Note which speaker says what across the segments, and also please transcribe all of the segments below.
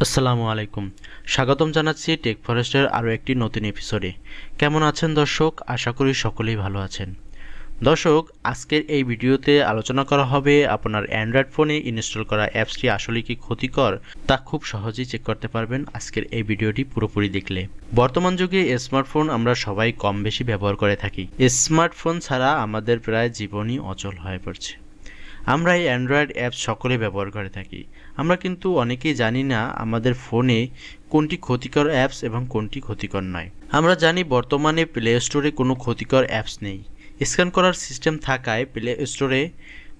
Speaker 1: আসসালামু আলাইকুম। স্বাগতম জানাচ্ছি টেক ফরেস্টের আরও একটি নতুন এপিসোডে। কেমন আছেন দর্শক? আশা করি সকলেই ভালো আছেন। দর্শক, আজকের এই ভিডিওতে আলোচনা করা হবে আপনার অ্যান্ড্রয়েড ফোনে ইনস্টল করা অ্যাপসটি আসলে কি ক্ষতিকর তা খুব সহজেই চেক করতে পারবেন আজকের এই ভিডিওটি পুরোপুরি দেখলে। বর্তমান যুগে স্মার্টফোন আমরা সবাই কম বেশি ব্যবহার করে থাকি। স্মার্টফোন ছাড়া আমাদের প্রায় জীবনই অচল হয়ে পড়ছে। আমরা এই অ্যান্ড্রয়েড অ্যাপস সকলে ব্যবহার করে থাকি। আমরা কিন্তু অনেকেই জানি না আমাদের ফোনে কোনটি ক্ষতিকর অ্যাপস এবং কোনটি ক্ষতিকর নয়। আমরা জানি বর্তমানে প্লে স্টোরে কোনো ক্ষতিকর অ্যাপস নেই। স্ক্যান করার সিস্টেম থাকায় প্লে স্টোরে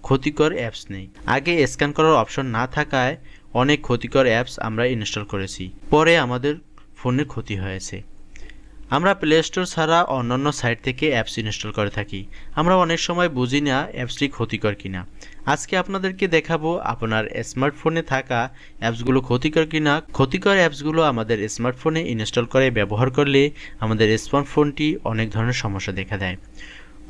Speaker 1: ক্ষতিকর অ্যাপস নেই। আগে স্ক্যান করার অপশন না থাকায় অনেক ক্ষতিকর অ্যাপস আমরা ইনস্টল করেছি, পরে আমাদের ফোনের ক্ষতি হয়েছে। আমরা প্লে স্টোর ছাড়া অন্যান্য সাইট থেকে অ্যাপস ইনস্টল করে থাকি। আমরা অনেক সময় বুঝি না অ্যাপসটি ক্ষতিকর কিনা। আজকে আপনাদেরকে দেখাবো আপনার স্মার্টফোনে থাকা অ্যাপসগুলো ক্ষতিকর কিনা। ক্ষতিকর অ্যাপসগুলো আমাদের স্মার্টফোনে ইনস্টল করে ব্যবহার করলে আমাদের স্মার্টফোনটি অনেক ধরনের সমস্যা দেখা দেয়।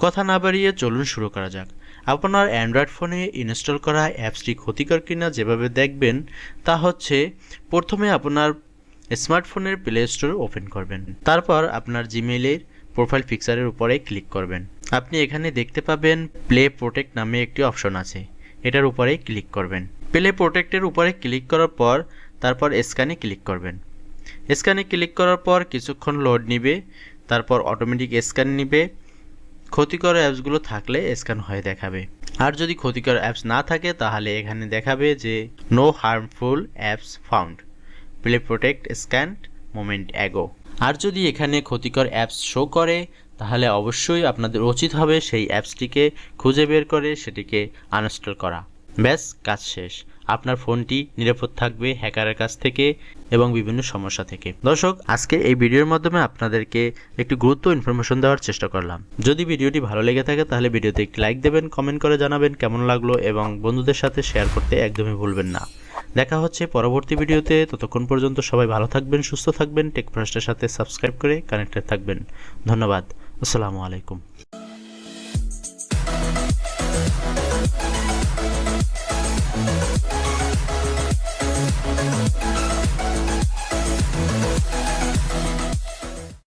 Speaker 1: কথা না বাড়িয়ে চলুন শুরু করা যাক। আপনার অ্যান্ড্রয়েড ফোনে ইনস্টল করা অ্যাপসটি ক্ষতিকর কিনা যেভাবে দেখবেন তা হচ্ছে, প্রথমে আপনার স্মার্টফোনের প্লে স্টোর ওপেন করবেন। তারপর আপনার জিমেইলের প্রোফাইল পিকচারের উপরে ক্লিক করবেন। আপনি এখানে দেখতে পাবেন প্লে প্রোটেক্ট নামে একটি অপশন আছে, এটার উপরে ক্লিক করবেন। প্লে প্রোটেক্টের উপরে ক্লিক করার পর তারপর স্ক্যানে ক্লিক করবেন। স্ক্যানে ক্লিক করার পর কিছুক্ষণ লোড নিবে, তারপর অটোমেটিক স্ক্যান নিবে। ক্ষতিকর অ্যাপসগুলো থাকলে স্ক্যান হয়ে দেখাবে, আর যদি ক্ষতিকর অ্যাপস না থাকে তাহলে এখানে দেখাবে যে no harmful apps found, play protect scanned moment ago. আর যদি এখানে ক্ষতিকর অ্যাপস শো করে তাহলে অবশ্যই আপনাদের উচিত হবে সেই অ্যাপসটিকে খুঁজে বের করে সেটিকে আনইনস্টল করা। ব্যাস, কাজ শেষ। আপনার ফোনটি নিরাপদ থাকবে হ্যাকারের কাছ থেকে এবং বিভিন্ন সমস্যা থেকে। দর্শক, আজকে এই ভিডিওর মাধ্যমে আপনাদেরকে একটি গুরুত্বপূর্ণ ইনফরমেশন দেওয়ার চেষ্টা করলাম। যদি ভিডিওটি ভালো লেগে থাকে তাহলে ভিডিওতে একটি লাইক দেবেন, কমেন্ট করে জানাবেন কেমন লাগলো এবং বন্ধুদের সাথে শেয়ার করতে একদমই ভুলবেন না। দেখা হচ্ছে পরবর্তী ভিডিওতে। ততক্ষণ পর্যন্ত সবাই ভালো থাকবেন, সুস্থ থাকবেন। টেক ফরেস্টের সাথে সাবস্ক্রাইব করে কানেক্টেড থাকবেন। ধন্যবাদ। আসসালামু আলাইকুম।